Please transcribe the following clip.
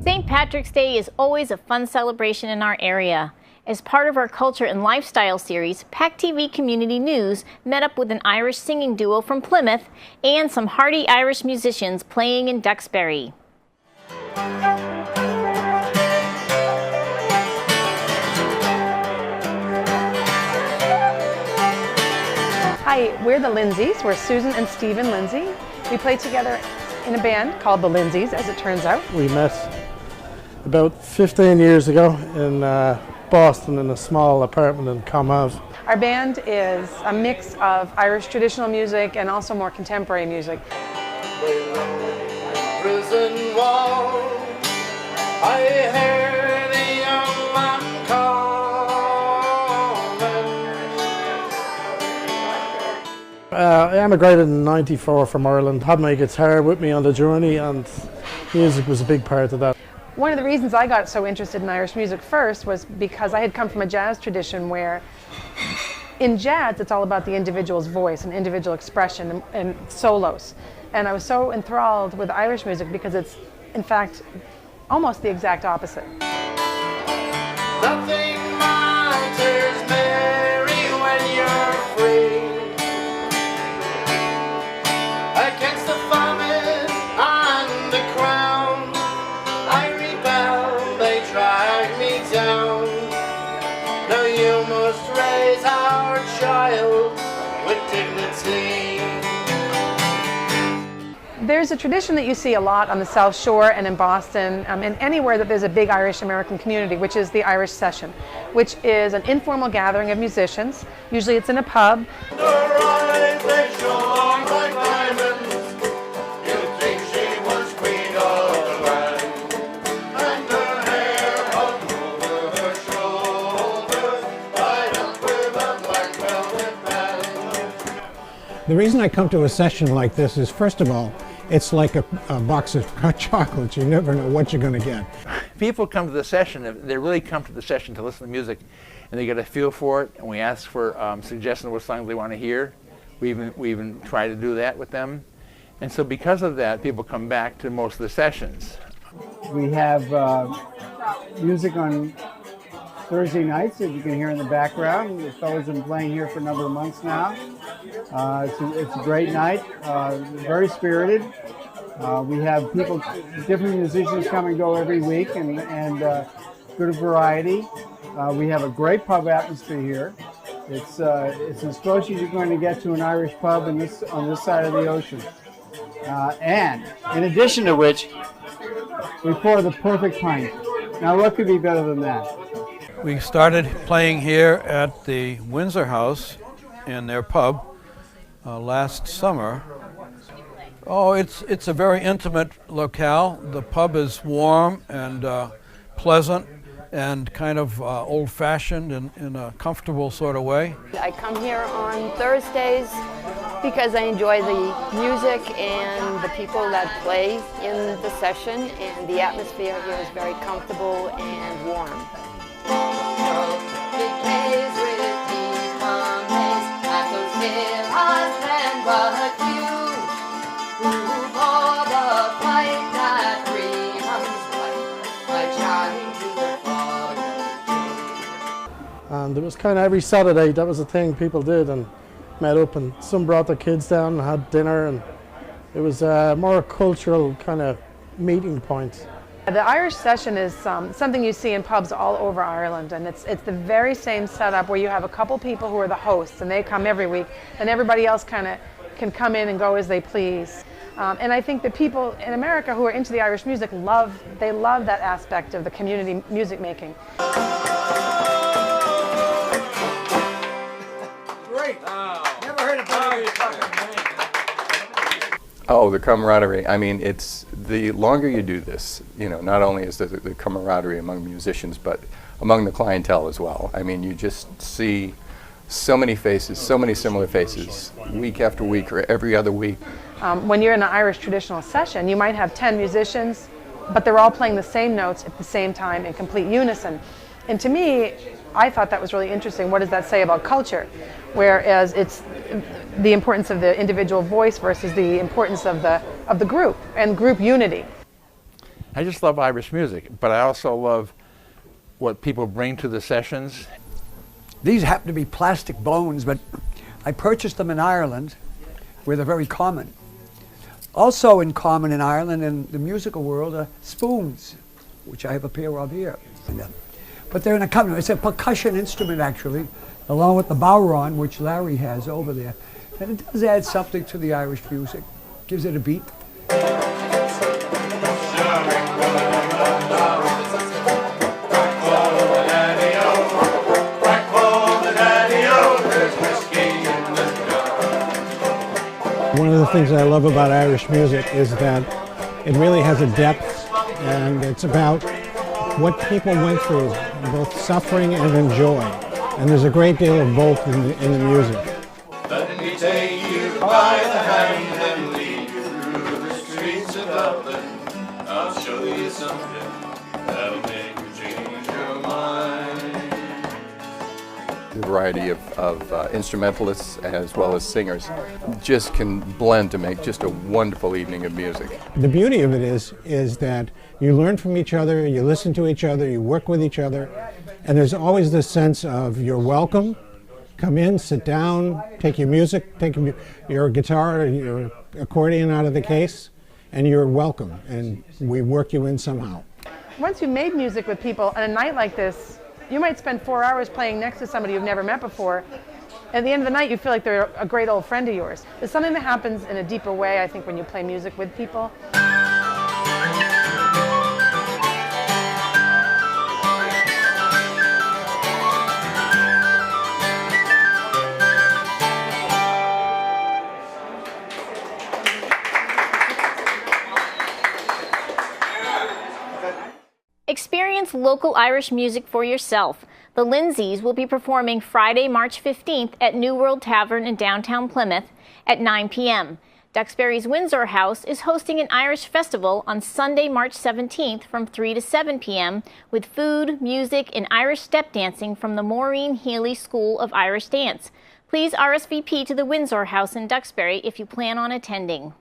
St. Patrick's Day is always a fun celebration in our area. As part of our Culture and Lifestyle series, PACTV Community News met up with an Irish singing duo from Plymouth and some hearty Irish musicians playing in Duxbury. Hi, we're the Lindsays. We're Susan and Stephen Lindsay. We play together in a band called the Lindsays, as it turns out. We met about 15 years ago in Boston in a small apartment in Comhav. Our band is a mix of Irish traditional music and also more contemporary music. Prison wall, I heard a young man calling. I emigrated in '94 from Ireland, had my guitar with me on the journey, and music was a big part of that. One of the reasons I got so interested in Irish music first was because I had come from a jazz tradition where in jazz it's all about the individual's voice and individual expression and solos. And I was so enthralled with Irish music because it's, in fact, almost the exact opposite. Nothing matters, Mary, when you're free. Against the famine and the crown, I rebel, they drag me down. Now you must raise our child with dignity. There's a tradition that you see a lot on the South Shore and in Boston and anywhere that there's a big Irish American community, which is the Irish Session, which is an informal gathering of musicians. Usually it's in a pub. The reason I come to a session like this is, first of all, it's like a box of chocolates. You never know what you're going to get. People come to the session, they really come to the session to listen to music, and they get a feel for it, and we ask for suggestions of what songs they want to hear. We even try to do that with them. And so because of that, people come back to most of the sessions. We have music on Thursday nights, as you can hear in the background. The fellows have been playing here for a number of months now. It's a great night, very spirited. We have people, different musicians come and go every week, and good variety. We have a great pub atmosphere here. It's as close as you're going to get to an Irish pub on this side of the ocean. And in addition to which, we pour the perfect pint. Now, what could be better than that? We started playing here at the Windsor house in their pub last summer. Oh, it's a very intimate locale. The pub is warm and pleasant and kind of old-fashioned in a comfortable sort of way. I come here on Thursdays because I enjoy the music and the people that play in the session, and the atmosphere here is very comfortable and warm. And it was kind of every Saturday, that was a thing people did, and met up, and some brought their kids down and had dinner, and it was a more cultural kind of meeting point. The Irish Session is something you see in pubs all over Ireland, and it's the very same setup where you have a couple people who are the hosts, and they come every week, and everybody else kind of can come in and go as they please. And I think that people in America who are into the Irish music love that aspect of the community music making. Great! Never heard of that. Oh, the camaraderie. I mean, it's the longer you do this, you know, not only is there the camaraderie among musicians, but among the clientele as well. I mean, you just see so many faces, so many similar faces, week after week or every other week. When you're in an Irish traditional session, you might have 10 musicians, but they're all playing the same notes at the same time in complete unison. And to me, I thought that was really interesting. What does that say about culture? Whereas it's the importance of the individual voice versus the importance of the group and group unity. I just love Irish music, but I also love what people bring to the sessions. These happen to be plastic bones, but I purchased them in Ireland, where they're very common. Also in common in Ireland and the musical world are spoons, which I have a pair of here. But they're an accompaniment. It's a percussion instrument, actually, along with the bowron, which Larry has over there. And it does add something to the Irish music, gives it a beat. One of the things I love about Irish music is that it really has a depth, and it's about what people went through, both suffering and joy. And there's a great deal of both in the music. Let me take you by the hand and lead you through the streets of Dublin. I'll show you something that'll make you change your mind. The variety of instrumentalists as well as singers just can blend to make just a wonderful evening of music. The beauty of it is that you learn from each other, you listen to each other, you work with each other, and there's always this sense of you're welcome, come in, sit down, take your music, take your guitar or your accordion out of the case, and you're welcome, and we work you in somehow. Once you made music with people on a night like this, you might spend 4 hours playing next to somebody you've never met before. At the end of the night, you feel like they're a great old friend of yours. There's something that happens in a deeper way, I think, when you play music with people. Experience local Irish music for yourself. The Lindsays will be performing Friday, March 15th at New World Tavern in downtown Plymouth at 9 p.m. Duxbury's Windsor House is hosting an Irish festival on Sunday, March 17th from 3 to 7 p.m. with food, music, and Irish step dancing from the Maureen Healy School of Irish Dance. Please RSVP to the Windsor House in Duxbury if you plan on attending.